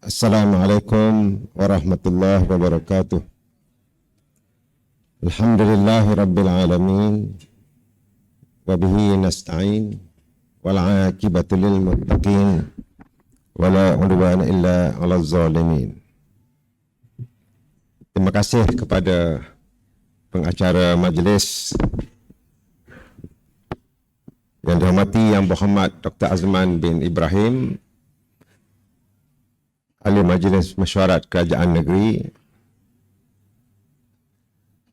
Assalamualaikum warahmatullahi wabarakatuh. Alhamdulillahi rabbil alamin. Wabihi nasta'in. Wal'aqibatu lil muttaqin. Wala udwana illa 'alal zalimin. Terima kasih kepada pengacara majlis yang dihormati Yang Berhormat Dr. Azman bin Ibrahim, Ahli Majlis Mesyuarat Kerajaan Negeri,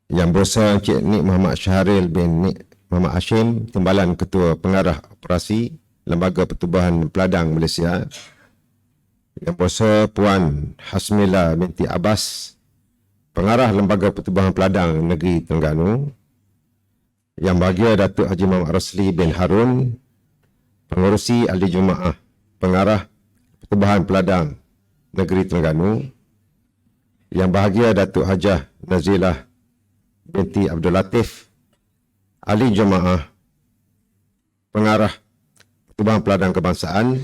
Yang Berhormat Encik Nik Muhammad Syahril bin Nik Muhammad Hashim, Timbalan Ketua Pengarah Operasi Lembaga Pertubuhan Peladang Malaysia, Yang Berhormat Puan Hasmila binti Abbas, Pengarah Lembaga Pertubuhan Peladang Negeri Terengganu, Yang Bahagia Datuk Haji Muhammad Rosli bin Harun, Pengurusi Ahli Jumaah Pengarah Pertubuhan Peladang Negeri Terengganu, Yang Bahagia Datuk Hajah Nazilah binti Abdul Latif, Ahli Jumaah Pengarah Pertubuhan Peladang Kebangsaan,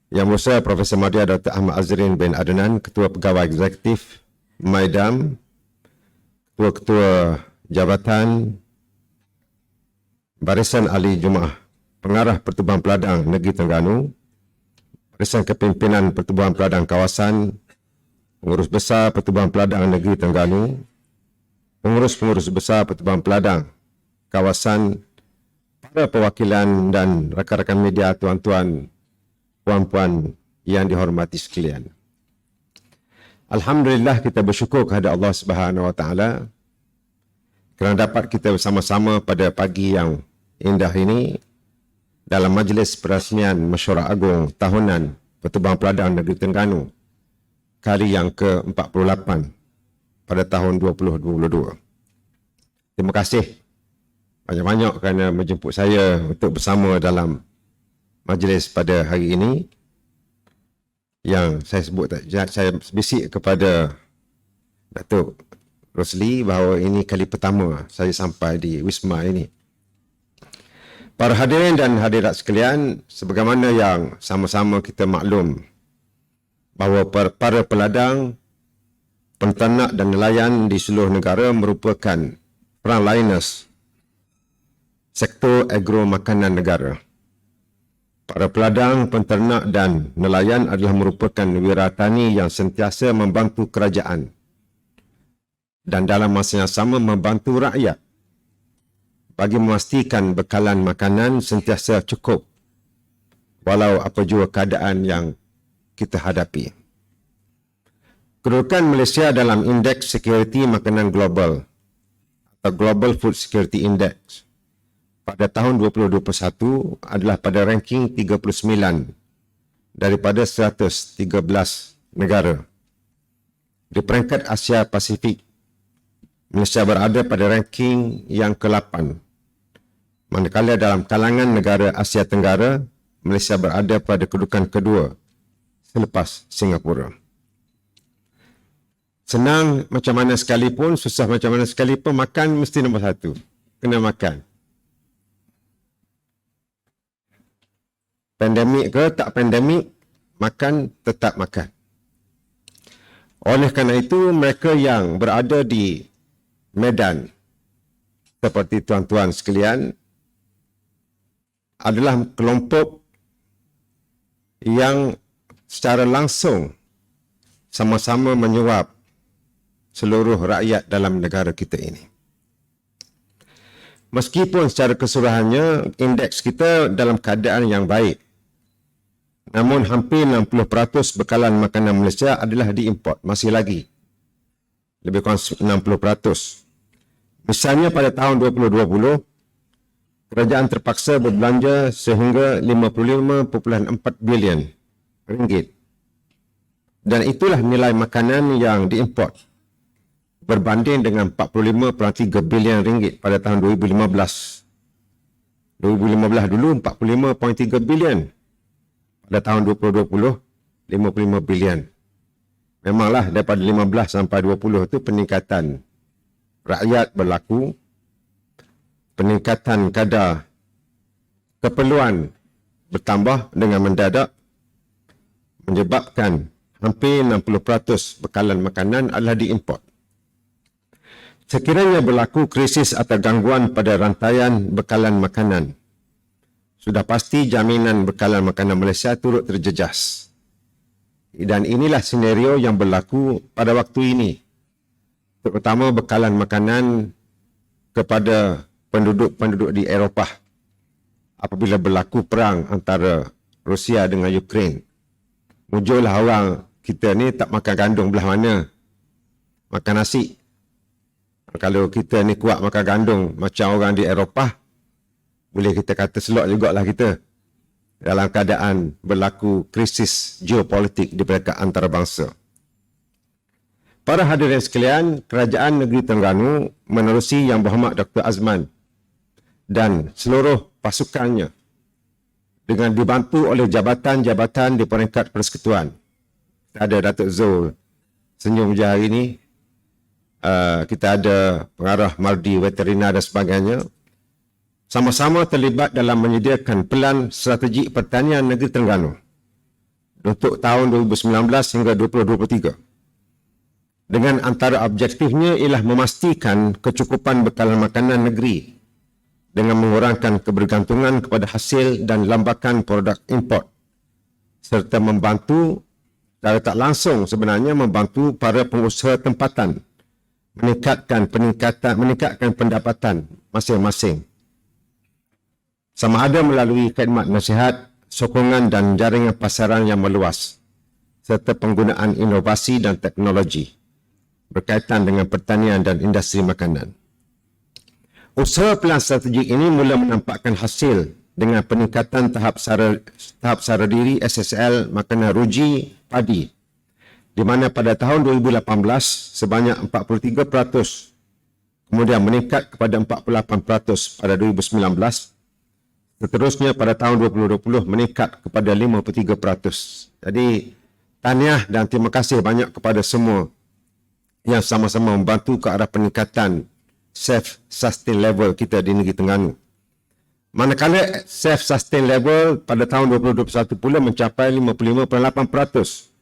Yang Berhormat Profesor Madya Dr. Ahmad Azrin bin Adnan, Ketua Pegawai Eksekutif Maidam, Ketua-Ketua Jabatan Barisan Ahli Jumaah Pengarah Pertubuhan Peladang Negeri Terengganu, Barisan Kepimpinan Pertubuhan Peladang Kawasan, Pengurus Besar Pertubuhan Peladang Negeri Terengganu, Pengurus-pengurus Besar Pertubuhan Peladang Kawasan, para perwakilan dan rakan-rakan media, tuan-tuan, puan-puan yang dihormati sekalian. Alhamdulillah, kita bersyukur kepada Allah Subhanahu Wa Taala kerana dapat kita bersama-sama pada pagi yang indah ini dalam majlis perasmian Mesyuarat Agung Tahunan Pertubuhan Peladang Negeri Terengganu kali yang ke-48 pada tahun 2022. Terima kasih banyak-banyak kerana menjemput saya untuk bersama dalam majlis pada hari ini. Yang saya sebut, saya bisik kepada Datuk Rosli bahawa ini kali pertama saya sampai di Wisma ini. Para hadirin dan hadirat sekalian, sebagaimana yang sama-sama kita maklum bahawa para peladang, penternak dan nelayan di seluruh negara merupakan frontliners sektor agro makanan negara. Para peladang, penternak dan nelayan adalah merupakan wiratani yang sentiasa membantu kerajaan dan dalam masa yang sama membantu rakyat bagi memastikan bekalan makanan sentiasa cukup walau apa jua keadaan yang kita hadapi. Kedudukan Malaysia dalam Indeks Sekuriti Makanan Global atau Global Food Security Index pada tahun 2021 adalah pada ranking 39 daripada 113 negara. Di peringkat Asia Pasifik, Malaysia berada pada ranking yang ke-8. Manakala dalam kalangan negara Asia Tenggara, Malaysia berada pada kedudukan kedua selepas Singapura. Senang macam mana sekalipun, susah macam mana sekalipun, makan mesti nombor satu. Kena makan. Pandemik ke tak pandemik, makan tetap makan. Oleh kerana itu, mereka yang berada di medan seperti tuan-tuan sekalian adalah kelompok yang secara langsung sama-sama menyuap seluruh rakyat dalam negara kita ini. Meskipun secara keseluruhannya indeks kita dalam keadaan yang baik, namun hampir 60% bekalan makanan Malaysia adalah diimport, masih lagi. Lebih kurang 60%. Misalnya pada tahun 2020, kerajaan terpaksa berbelanja sehingga 55.4 bilion ringgit. Dan itulah nilai makanan yang diimport berbanding dengan 45.3 bilion ringgit pada tahun 2015. 2015 dulu 45.3 bilion. Pada tahun 2020, 55 bilion. Memanglah daripada 15 sampai 20 itu peningkatan rakyat berlaku, peningkatan kadar keperluan bertambah dengan mendadak, menyebabkan hampir 60% bekalan makanan adalah diimport. Sekiranya berlaku krisis atau gangguan pada rantaian bekalan makanan, sudah pasti jaminan bekalan makanan Malaysia turut terjejas. Dan inilah senario yang berlaku pada waktu ini, terutama bekalan makanan kepada penduduk-penduduk di Eropah apabila berlaku perang antara Rusia dengan Ukraine. Muncullah orang kita ni tak makan gandum belah mana, makan nasi. Kalau kita ni kuat makan gandum macam orang di Eropah, boleh kita kata selok jugalah kita dalam keadaan berlaku krisis geopolitik di peringkat antarabangsa. Para hadirin sekalian, Kerajaan Negeri Terengganu menerusi Yang Berhormat Dr. Azman dan seluruh pasukannya dengan dibantu oleh jabatan-jabatan di peringkat persekutuan. Ada Datuk Zul senyum je hari ini. Kita ada pengarah Mardi Veterina dan sebagainya. Sama-sama terlibat dalam menyediakan pelan strategik pertanian negeri Terengganu untuk tahun 2019 hingga 2023. Dengan antara objektifnya ialah memastikan kecukupan bekalan makanan negeri dengan mengurangkan kebergantungan kepada hasil dan lambakan produk import, serta membantu secara tak langsung sebenarnya membantu para pengusaha tempatan meningkatkan pendapatan masing-masing, sama ada melalui khidmat nasihat, sokongan dan jaringan pasaran yang meluas, serta penggunaan inovasi dan teknologi berkaitan dengan pertanian dan industri makanan. Usaha pelan strategik ini mula menampakkan hasil dengan peningkatan tahap sara diri SSL makanan ruji padi, di mana pada tahun 2018 sebanyak 43%, kemudian meningkat kepada 48% pada 2019, seterusnya pada tahun 2020 meningkat kepada 53%. Jadi, tahniah dan terima kasih banyak kepada semua yang sama-sama membantu ke arah peningkatan self-sustain level kita di negeri Terengganu. Manakala self-sustain level pada tahun 2021 pula mencapai 55.8%.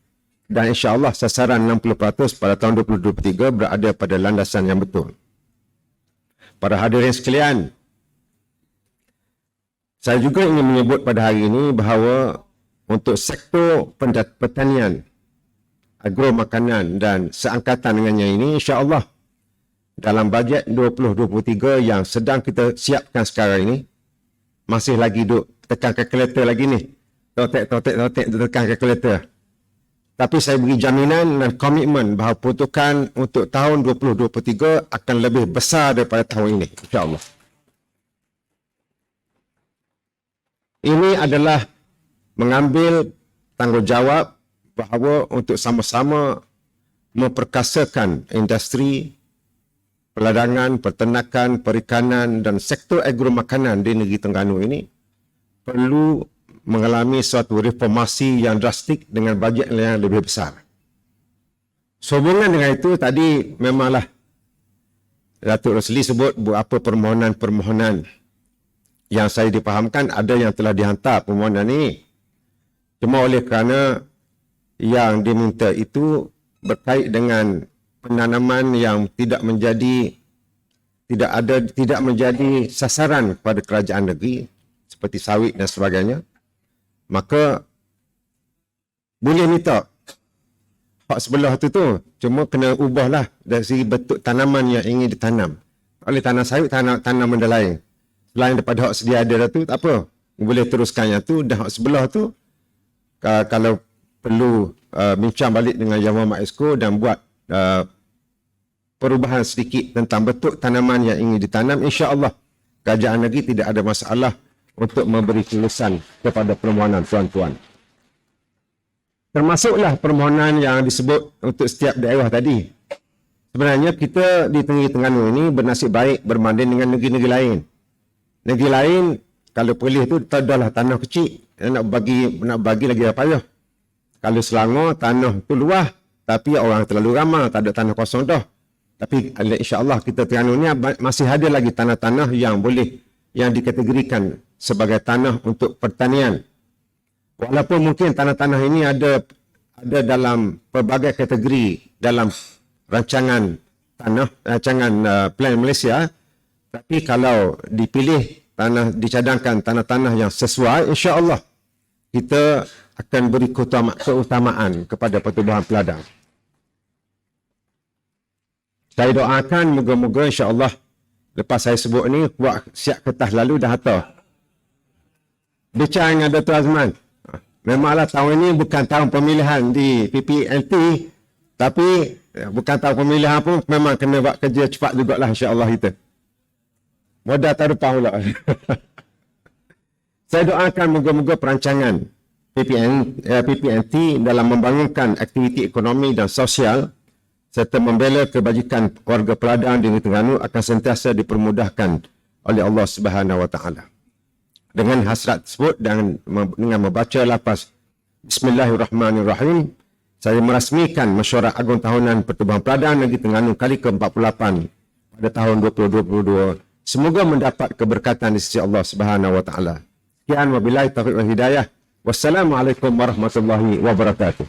Dan insya-Allah sasaran 60% pada tahun 2023 berada pada landasan yang betul. Para hadirin sekalian, saya juga ingin menyebut pada hari ini bahawa untuk sektor pertanian, agro makanan dan seangkatan dengannya ini, insya-Allah dalam bajet 2023 yang sedang kita siapkan sekarang ini, masih lagi duk tekan kalkulator lagi ni. Totek tekan kalkulator. Tapi saya beri jaminan dan komitmen bahawa peruntukan untuk tahun 2023 akan lebih besar daripada tahun ini, insya-Allah. Ini adalah mengambil tanggungjawab bahawa untuk sama-sama memperkasakan industri perladangan, peternakan, perikanan dan sektor agro makanan di negeri Terengganu ini perlu mengalami suatu reformasi yang drastik dengan bajet yang lebih besar. Sehubungan dengan itu, tadi memanglah Datuk Rosli sebut beberapa permohonan-permohonan yang saya dipahamkan ada yang telah dihantar permohonan ini. Cuma oleh kerana yang diminta itu berkait dengan penanaman yang tidak menjadi sasaran kepada kerajaan negeri seperti sawit dan sebagainya, maka boleh minta hak sebelah tu cuma kena ubahlah dari segi bentuk tanaman yang ingin ditanam. Oleh tanam sawit, tanam benda lain selain daripada hak sedia ada tu, tak apa, boleh teruskan yang tu. Dan hak sebelah tu kalau perlu bincang balik dengan Yang Berhormat Exco dan buat perubahan sedikit tentang bentuk tanaman yang ingin ditanam, insya-Allah kerajaan negeri tidak ada masalah untuk memberi kelulusan kepada permohonan tuan-tuan. Termasuklah permohonan yang disebut untuk setiap daerah tadi. Sebenarnya kita di Negeri Terengganu ini bernasib baik berbanding dengan negeri-negeri lain. Negeri lain kalau Perlis tu adalah tanah kecil, nak bagi lagi apa payah. Kalau Selangor tanah tu luas tapi orang terlalu ramai, tak ada tanah kosong dah. Tapi insya-Allah kita Terengganu ni masih ada lagi tanah-tanah yang boleh yang dikategorikan sebagai tanah untuk pertanian. Walaupun mungkin tanah-tanah ini ada ada dalam pelbagai kategori dalam rancangan Plan Malaysia, tapi kalau dipilih dicadangkan tanah-tanah yang sesuai, insya-Allah kita akan beri keutamaan kepada pertubuhan peladang. Saya doakan moga-moga insya-Allah lepas saya sebut ni buat siap kertas lalu dah hantar. Bincang dengan Dr. Azman. Memanglah tahun ini bukan tahun pemilihan di PPNT, tapi bukan tahun pemilihan pun memang kena buat kerja cepat jugalah insya-Allah kita. Modal tak lupa pula. Saya doakan moga-moga perancangan PPNT dalam membangunkan aktiviti ekonomi dan sosial serta membela kebajikan warga peladang di Negeri Terengganu akan sentiasa dipermudahkan oleh Allah Subhanahu Wa Taala. Dengan hasrat tersebut dan dengan membaca lafaz Bismillahirrahmanirrahim, saya merasmikan Mesyuarat Agung Tahunan Pertubuhan Peladang Negeri Terengganu kali ke-48 pada tahun 2022. Semoga mendapat keberkatan di sisi Allah Subhanahu Wa Taala. Sekian wabillahi taufiq wal hidayah. Wassalamualaikum warahmatullahi wabarakatuh.